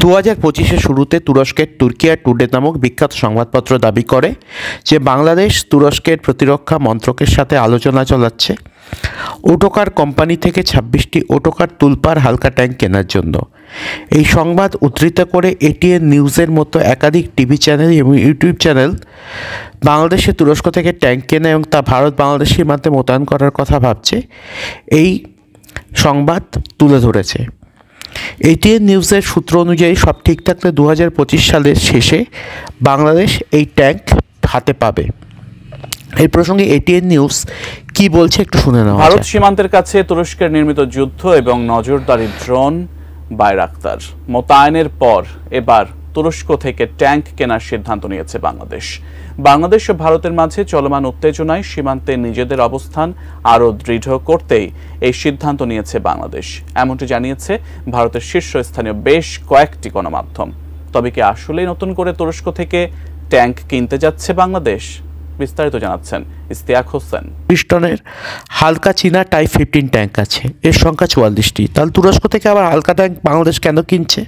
2025-এর শুরুতে তুরস্কের তুর্কিয়া টুডে নামক বিখ্যাত সংবাদপত্র দাবি করে যে বাংলাদেশ তুরস্কের প্রতিরক্ষা মন্ত্রকের সাথে আলোচনা চালাচ্ছে ওটোকার কোম্পানি থেকে 26টি ওটোকার তুলপার হালকা ট্যাঙ্ক কেনার জন্য। এই সংবাদ উদ্ধৃত করে এটিএন নিউজের মতো একাধিক টিভি চ্যানেল এবং ইউটিউব চ্যানেল বাংলাদেশে তুরস্ক থেকে ট্যাঙ্ক কেনা এবং তা ভারত বাংলাদেশ সীমান্তে মোতায়েন করার কথা ভাবছে এই সংবাদ তুলে ধরেছে। এটিএন নিউজের সূত্র অনুযায়ী সব ঠিক থাকলে 2025 সালের শেষে বাংলাদেশ এই ট্যাঙ্ক হাতে পাবে। এই প্রসঙ্গে এটিএন নিউজ কি বলছে একটু শুনে নেওয়া। ভারত সীমান্তের কাছে তুরস্কের নির্মিত যুদ্ধ এবং নজরদারি ড্রোন বাইরাক্তার মোতায়েনের পর এবার তুরস্ক থেকে ট্যাঙ্ক কেনার সিদ্ধান্ত নিয়েছে বাংলাদেশ ও ভারতের মাঝে চলমান উত্তেজনায় সীমান্তে নিজেদের অবস্থান আরও দৃঢ় করতেই এই সিদ্ধান্ত নিয়েছে বাংলাদেশ, এমনটি জানিয়েছে ভারতের শীর্ষস্থানীয় বেশ কয়েকটি গণমাধ্যম। তবে কি আসলেই নতুন করে তুরস্ক থেকে ট্যাঙ্ক কিনতে যাচ্ছে বাংলাদেশ? বিস্তারিত জানাচ্ছেন ইস্তিয়াক হোসেন। পিস্টনের হালকা চীনা টাইপ 15 ট্যাঙ্ক আছে, এর সংখ্যা 44টি। তাহলে তুরস্ক থেকে আবার হালকা ট্যাঙ্ক বাংলাদেশ কেন কিনছে?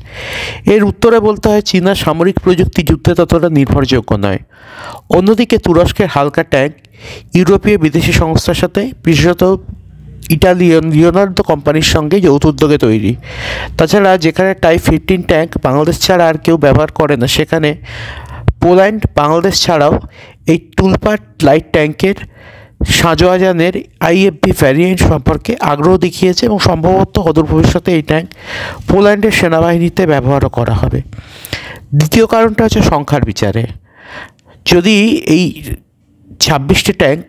এর উত্তরে বলতে হয় চীনা সামরিক প্রযুক্তি যুদ্ধে ততটা নির্ভরযোগ্য নয়। অন্যদিকে তুরস্কের হালকা ট্যাঙ্ক ইউরোপীয় বিদেশি সংস্থার সাথে, বিশেষত ইটালিয়ান লিওনার্দো কোম্পানির সঙ্গে যৌথ উদ্যোগে তৈরি। তাছাড়া যেখানে টাইপ 15 ট্যাঙ্ক বাংলাদেশ ছাড়া আর কেউ ব্যবহার করে না, সেখানে পোল্যান্ড বাংলাদেশ ছাড়াও এই তুলপাট লাইট ট্যাঙ্কের শাহজাহানের আইএফবি ভ্যারিয়েন্ট সম্পর্কে আগ্রহ দেখিয়েছে এবং সম্ভবত অদূর ভবিষ্যতে এই ট্যাঙ্ক পোল্যান্ডের সেনাবাহিনীতে ব্যবহারও করা হবে। দ্বিতীয় কারণটা হচ্ছে সংখ্যার বিচারে। যদি এই 26টি ট্যাঙ্ক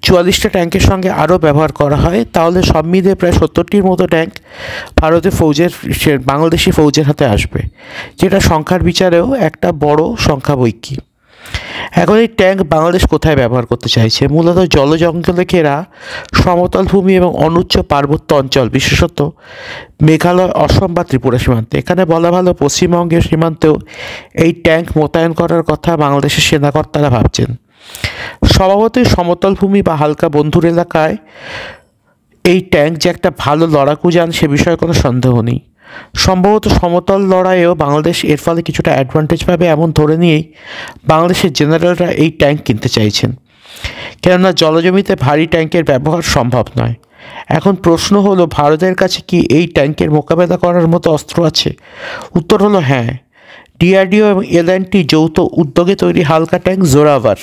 44টা ট্যাঙ্কের সঙ্গে আরও ব্যবহার করা হয়, তাহলে সব মিলিয়ে প্রায় 70টির মতো ট্যাঙ্ক ভারতীয় বাংলাদেশি ফৌজের হাতে আসবে, যেটা সংখ্যার বিচারেও একটা বড় সংখ্যা বৈকি। এখন এই ট্যাঙ্ক বাংলাদেশ কোথায় ব্যবহার করতে চাইছে? মূলত জলজঙ্গলে ঘেরা সমতল ভূমি এবং অনুচ্চ পার্বত্য অঞ্চল, বিশেষত মেঘালয়, অসম বা ত্রিপুরা সীমান্তে। এখানে বলা ভালো পশ্চিমবঙ্গের সীমান্তেও এই ট্যাঙ্ক মোতায়েন করার কথা বাংলাদেশের সেনাকর্তারা ভাবছেন। স্বভাবতই সমতল ভূমি বা হালকা বন্ধুর এলাকায় এই ট্যাঙ্ক যে একটা ভালো লড়াকু যান সে বিষয়ে কোনো সন্দেহ নেই। সম্ভবত সমতল লড়াইয়েও বাংলাদেশ এর ফলে কিছুটা অ্যাডভান্টেজ পাবে, এমন ধরে নিয়েই বাংলাদেশের জেনারেলরা এই ট্যাঙ্ক কিনতে চাইছেন, কেননা জলজমিতে ভারী ট্যাঙ্কের ব্যবহার সম্ভব নয়। এখন প্রশ্ন হলো, ভারতের কাছে কি এই ট্যাঙ্কের মোকাবেলা করার মতো অস্ত্র আছে? উত্তর হলো হ্যাঁ। ডিআরডিও এবং এলএনটি যৌথ উদ্যোগে তৈরি হালকা ট্যাঙ্ক জোরাভার।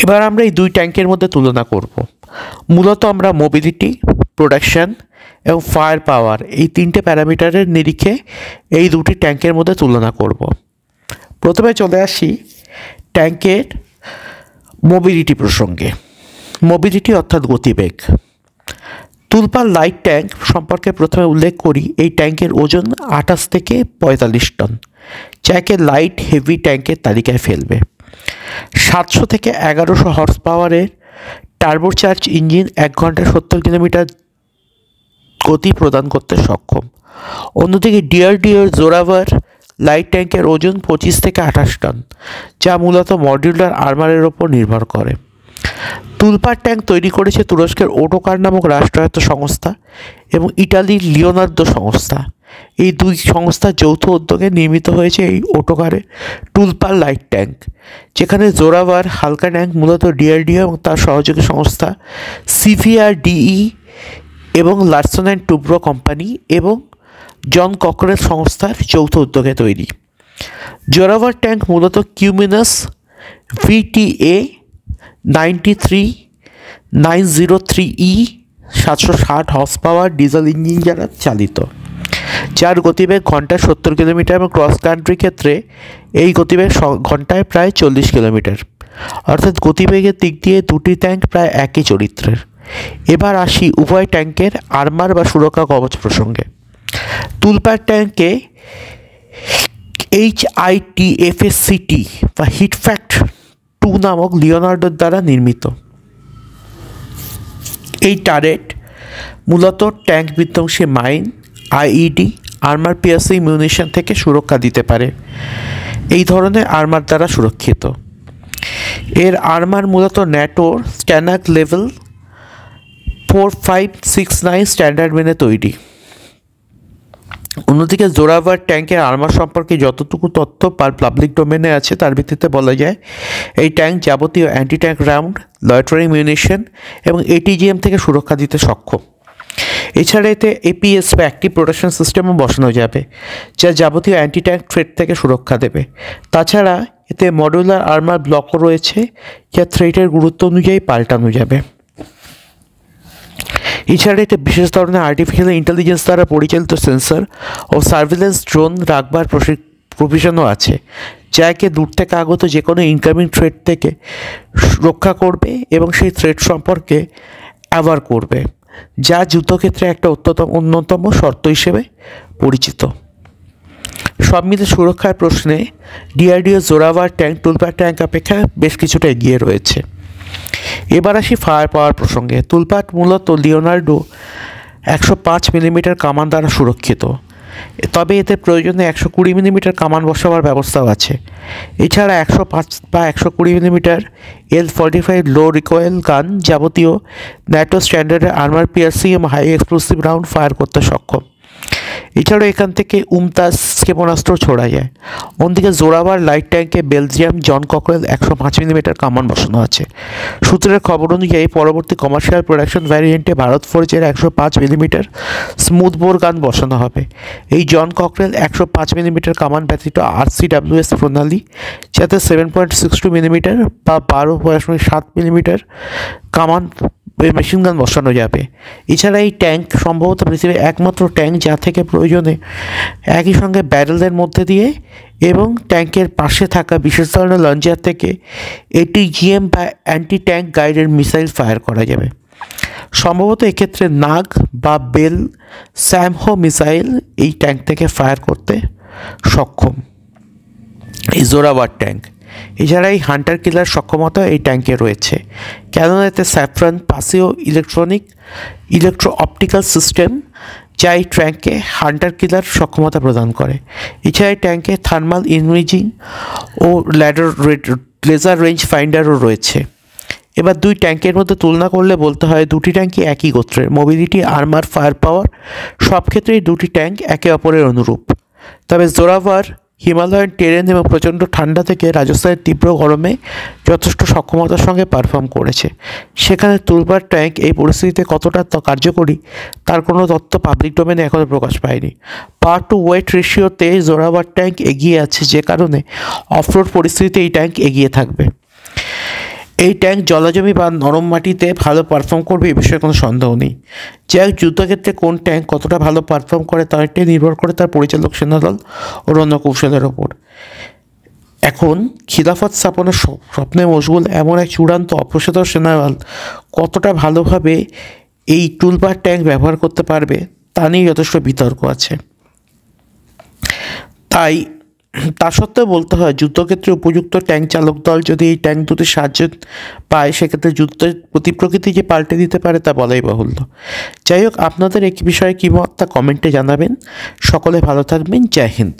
এবার আমরা এই দুই ট্যাঙ্কের মধ্যে তুলনা করব। মূলত আমরা মোবিলিটি, প্রোডাকশন এবং ফায়ার পাওয়ার এই 3টে প্যারামিটারের নিরিখে এই দুটি ট্যাঙ্কের মধ্যে তুলনা করব। প্রথমে চলে আসি ট্যাঙ্কের মোবিলিটি প্রসঙ্গে। মোবিলিটি অর্থাৎ গতিবেগ। তুলপার লাইট ট্যাঙ্ক সম্পর্কে প্রথমে উল্লেখ করি। এই ট্যাঙ্কের ওজন 28 থেকে 45 টন, যাকে লাইট হেভি ট্যাঙ্কের তালিকায় ফেলবে। 700 থেকে 1100 হর্স পাওয়ারের টার্বোচার্জ ইঞ্জিন 1 ঘন্টায় 70 কিলোমিটার গতি প্রদান করতে সক্ষম। অন্যদিকে ডিআরডিওর জোরাভার লাইট ট্যাঙ্কের ওজন 25 থেকে 28 টন, যা মূলত মডিউলার আর্মারের ওপর নির্ভর করে। তুলপার ট্যাঙ্ক তৈরি করেছে তুরস্কের ওটোকার নামক রাষ্ট্রায়ত্ত সংস্থা এবং ইটালির লিওনার্দো সংস্থা। এই দুই সংস্থার যৌথ উদ্যোগে নির্মিত হয়েছে এই ওটোকারের তুলপার লাইট ট্যাঙ্ক, যেখানে জোরাভার হালকা ট্যাঙ্ক মূলত ডিআরডিও এবং তার সহযোগী সংস্থা সিভিআরডিই এবং লারসন অ্যান্ড টুব্রো কোম্পানি এবং জন ককরেল সংস্থার যৌথ উদ্যোগে তৈরি। জোরাভার ট্যাঙ্ক মূলত কিউমিনাস VTA 93903E 760 horse power diesel engine দ্বারা চালিত, যার গতিবেগ ঘন্টায় 70 কিলোমিটার এবং ক্রস কান্ট্রি ক্ষেত্রে এই গতিবেগ ঘন্টায় প্রায় 40 কিলোমিটার। অর্থাৎ গতিবেগের দিক দিয়ে দুটি ট্যাঙ্ক প্রায় একই চরিত্রের। এবার আসি উভয় ট্যাঙ্কের আর্মার বা সুরক্ষা কবচ প্রসঙ্গে। তুলপার ট্যাঙ্কে HITFSCT বা হিটফ্যাক্ট 2 নামক লিওনার্ডোর দ্বারা নির্মিত। এই টারেট মূলত ট্যাঙ্ক বিধ্বংসী mine, IED, armour piercing munition থেকে সুরক্ষা দিতে পারে। এই ধরনের আর্মার দ্বারা সুরক্ষিত। এর আর্মার মূলত ন্যাটোর স্ট্যানাক লেভেল 4569 স্ট্যান্ডার্ড মেনে তৈরি। অন্যদিকে জোরাভার ট্যাঙ্কের আর্মার সম্পর্কে যতটুকু তথ্য পাবলিক ডোমেনে আছে তার ভিত্তিতে বলা যায় এই ট্যাঙ্ক যাবতীয় anti tank round, loitering munition এবং এটিজিএম থেকে সুরক্ষা দিতে সক্ষম। এছাড়া এতে এপিএস বা অ্যাক্টিভ প্রোটেকশন সিস্টেমও বসানো যাবে যা যাবতীয় অ্যান্টি ট্যাঙ্ক থ্রেট থেকে সুরক্ষা দেবে। তাছাড়া এতে মডুলার আর্মার ব্লকও রয়েছে যা থ্রেটের গুরুত্ব অনুযায়ী পাল্টানো যাবে। এছাড়া এতে বিশেষ ধরনের আর্টিফিশিয়াল ইন্টেলিজেন্স দ্বারা পরিচালিত সেন্সর ও সার্ভিলেন্স ড্রোন রাখবার প্রভিশনও আছে, যা একে দূর থেকে আগত যে কোনো ইনকামিং থ্রেট থেকে রক্ষা করবে এবং সেই থ্রেট সম্পর্কে অ্যাওয়ার করবে, যা যুদ্ধক্ষেত্রে একটা অন্যতম শর্ত হিসেবে পরিচিত। সব মিলে সুরক্ষার প্রশ্নে ডিআরডিও জোরাভার ট্যাঙ্ক টুলপার ট্যাঙ্ক অপেক্ষা বেশ কিছুটা এগিয়ে রয়েছে। এবার আসি ফায়ার পাওয়ার প্রসঙ্গে। তুলপাট মূলত লিওনার্ডো 105 মিলিমিটার কামান দ্বারা সুরক্ষিত, তবে এতে প্রয়োজনে 120 মিলিমিটার কামান বসাবার ব্যবস্থাও আছে। এছাড়া 105 বা 120 মিলিমিটার L45 লো রিকয়েল গান যাবতীয় ন্যাটো স্ট্যান্ডার্ডের আর্মার পিয়ার্সিং এবং হাই এক্সপ্লোসিভ রাউন্ড ফায়ার করতে সক্ষম। এছাড়াও এখান থেকে উমতাজ ক্ষেপণাস্ত্র ছোড়া যায়। অন্যদিকে জোরাভার লাইট ট্যাঙ্কে বেলজিয়াম জন ককরেল 105 মিলিমিটার কামান বসানো আছে। সূত্রের খবর অনুযায়ী পরবর্তী কমার্শিয়াল প্রোডাকশন ভ্যারিয়েন্টে ভারত ফোর্জের 105 মিলিমিটার স্মুথ বোর গান বসানো হবে। এই জন ককরেল 105 মিলিমিটার কামান ব্যতীত RCWS প্রণালী, যাতে 7.62 মিলিমিটার বা 12.7 মিলিমিটার কামান মেশিন গান বসানো যাবে। এছাড়া এই ট্যাঙ্ক সম্ভবত পৃথিবীর একমাত্র ট্যাঙ্ক যা থেকে প্রয়োজনে একই সঙ্গে ব্যারেলের মধ্যে দিয়ে এবং ট্যাঙ্কের পাশে থাকা বিশেষ ধরনের লঞ্চার থেকে এটিজিএম বা anti tank guided missile fire করা যাবে। সম্ভবত এক্ষেত্রে নাগ বা বেল স্যামহো মিসাইল এই ট্যাঙ্ক থেকে ফায়ার করতে সক্ষম এই জোরাভার ট্যাঙ্ক। এছাড়া এই হান্টার কিলার সক্ষমতা এই ট্যাঙ্কে রয়েছে, কেননা এতে স্যাফরান পাসিও ইলেকট্রো অপটিক্যাল সিস্টেম যা এই ট্যাঙ্কে হান্টার কিলার সক্ষমতা প্রদান করে। এছাড়া এই ট্যাঙ্কে থার্মাল ইমেজিং ও লেজার রেঞ্জ ফাইন্ডারও রয়েছে। এবার দুই ট্যাঙ্কের মধ্যে তুলনা করলে বলতে হয় দুটি ট্যাঙ্কই একই গোত্রের। মোবিলিটি, আর্মার, ফায়ার পাওয়ার সব ক্ষেত্রেই দুটি ট্যাঙ্ক একে অপরের অনুরূপ। তবে জোরাভার হিমালয়ান টেরেন এবং প্রচণ্ড ঠান্ডা থেকে রাজস্থানের তীব্র গরমে যথেষ্ট সক্ষমতার সঙ্গে পারফর্ম করেছে। সেখানে তুলপার ট্যাঙ্ক এই পরিস্থিতিতে কতটা কার্যকরী তার কোনো তথ্য পাবলিক ডোমেনে এখনও প্রকাশ পায়নি। পাওয়ার টু ওয়েট রেশিওতে জোরাভার ট্যাঙ্ক এগিয়ে আছে, যে কারণে অফরোড পরিস্থিতিতে এই ট্যাঙ্ক এগিয়ে থাকবে। এই ট্যাঙ্ক জলাজমি বা নরম মাটিতে ভালো পারফর্ম করবে এ বিষয়ে কোনো সন্দেহ নেই। যাই যুদ্ধক্ষেত্রে কোন ট্যাঙ্ক কতটা ভালো পারফর্ম করে তার একটাই নির্ভর করে তার পরিচালক সেনাদল ও রণকৌশলের ওপর। এখন খিলাফত স্থাপনের স্বপ্নে মশগুল এমন এক চূড়ান্ত অপ্রসিদ্ধ সেনাদল কতটা ভালোভাবে এই টুলপার ট্যাঙ্ক ব্যবহার করতে পারবে তা নিয়ে যথেষ্ট বিতর্ক আছে। তা সত্ত্বেও বলতে হয় যুদ্ধক্ষেত্রে উপযুক্ত ট্যাঙ্ক চালক দল যদি এই ট্যাঙ্ক দুটি সাহায্য পায় সেক্ষেত্রে যুদ্ধের প্রকৃতি যে পাল্টে দিতে পারে তা বলাই বাহুল্য। যাই হোক, আপনাদের এই বিষয়ে কী মত তা কমেন্টে জানাবেন। সকলে ভালো থাকবেন। জয় হিন্দ।